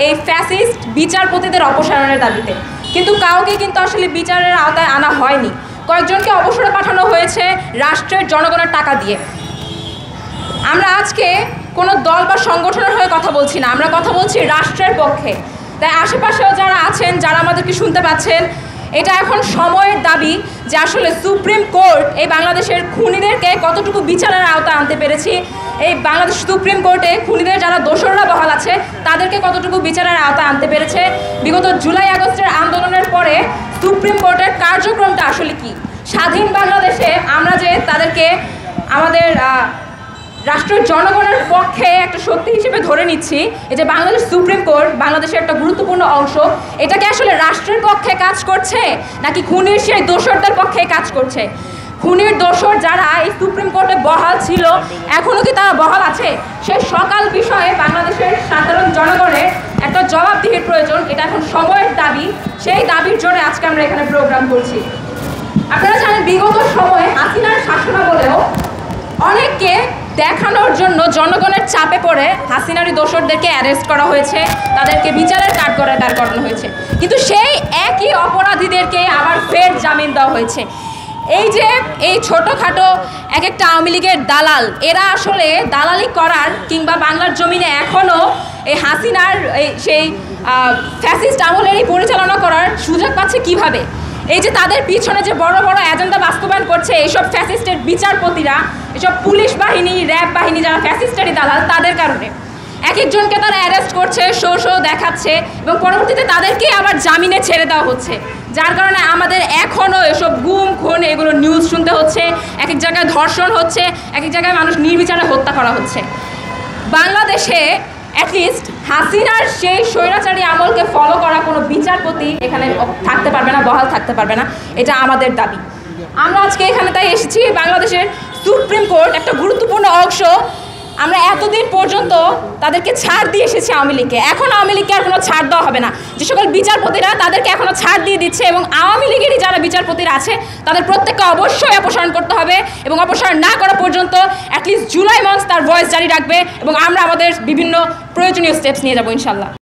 এই ফ্যাসিস্ট বিচারপতিদের অপসারণের দাবিতে, কিন্তু কাউকে কিন্তু আসলে বিচারের আওতায় আনা হয়নি। কয়েকজনকে অবসরে পাঠানো হয়েছে রাষ্ট্রের জনগণের টাকা দিয়ে। আমরা আজকে কোনো দল বা সংগঠনের হয়ে কথা বলছি না, আমরা কথা বলছি রাষ্ট্রের পক্ষে। তাই আশেপাশেও যারা আছেন, যারা আমাদেরকে শুনতে পাচ্ছেন, এটা এখন সময়ের দাবি যে আসলে সুপ্রিম কোর্ট এই বাংলাদেশের খুনিদেরকে কতটুকু বিচারের আওতায় আনতে পেরেছি, এই বাংলাদেশ সুপ্রিম কোর্টে খুনিদের যারা দোষররা বহাল আছে তাদেরকে কতটুকু বিচারের আওতায় আনতে পেরেছে। বিগত জুলাই আগস্টের আন্দোলনের পরে সুপ্রিম কোর্টের কার্যক্রমটা আসলে কি, স্বাধীন বাংলাদেশে আমরা যে তাদেরকে আমাদের রাষ্ট্রের জনগণের পক্ষে একটা শক্তি হিসেবে ধরে নিচ্ছি, এই যে বাংলাদেশ সুপ্রিম কোর্ট বাংলাদেশের একটা গুরুত্বপূর্ণ অংশ, এটাকে আসলে রাষ্ট্রের পক্ষে কাজ করছে নাকি খুনির সেই দোষরদের পক্ষে কাজ করছে? খুনির দোষর যারা এই সুপ্রিম কোর্টে বহাল ছিল, এখনও কি তারা বহাল আছে? সেই সকাল বিষয়ে বাংলাদেশের সাধারণ জনগণের একটা জবাবদিহির প্রয়োজন। এটা এখন সময়ের দাবি, সেই দাবির জন্য আজকে আমরা এখানে প্রোগ্রাম করছি। আপনারা জানেন বিগত সময়ে হাসিনার শাসনামলেও অনেককে দেখানোর জন্য জনগণের চাপে পড়ে হাসিনারি দোষরদেরকে অ্যারেস্ট করা হয়েছে, তাদেরকে বিচারের কাঠগড়ায় দাঁড় করানো হয়েছে, কিন্তু সেই একই অপরাধীদেরকে আবার ফের জামিন দেওয়া হয়েছে। এই যে এই ছোটোখাটো এক একটা আওয়ামী লীগের দালাল, এরা আসলে দালালি করার কিংবা বাংলার জমিনে এখনও এই হাসিনার সেই ফ্যাসিস্ট আমলেরই পরিচালনা করার সুযোগ পাচ্ছে কিভাবে? এই যে তাদের পিছনে যে বড় বড় এজেন্ডা বাস্তবায়ন করছে এইসব ফ্যাসিস্টের বিচারপতিরা, এসব পুলিশ বাহিনী, র্যাব বাহিনী যারা ফ্যাসিস্টেরই দালাল, তাদের কারণে এক একজনকে তারা অ্যারেস্ট করছে, শো দেখাচ্ছে এবং পরবর্তীতে তাদেরকেই আবার জামিনে ছেড়ে দেওয়া হচ্ছে, যার কারণে আমাদের এখনও এসব গুম খুন এগুলো নিউজ শুনতে হচ্ছে। এক এক জায়গায় ধর্ষণ হচ্ছে, এক এক জায়গায় মানুষ নির্বিচারে হত্যা করা হচ্ছে। বাংলাদেশে অ্যাটলিস্ট হাসিনার সেই স্বৈরাচারী আমলকে ফলো করা কোনো বিচারপতি এখানে থাকতে পারবে না, বহাল থাকতে পারবে না, এটা আমাদের দাবি। আমরা আজকে এখানে তাই এসেছি, বাংলাদেশের সুপ্রিম কোর্ট একটা গুরুত্বপূর্ণ অংশ। আমরা এতদিন পর্যন্ত তাদেরকে ছাড় দিয়ে এসেছি আওয়ামী লীগকে, এখন আওয়ামী লীগকে আর কোনো ছাড় দেওয়া হবে না। যে সকল বিচারপতিরা তাদেরকে এখনও ছাড় দিয়ে দিচ্ছে এবং আওয়ামী লীগেরই যারা বিচারপতিরা আছে তাদের প্রত্যেককে অবশ্যই অপসারণ করতে হবে এবং অপসারণ না করা পর্যন্ত অ্যাটলিস্ট জুলাই মাস তার ভয়েস জারি রাখবে এবং আমরা আমাদের বিভিন্ন প্রয়োজনীয় স্টেপস নিয়ে যাবো ইনশাল্লাহ।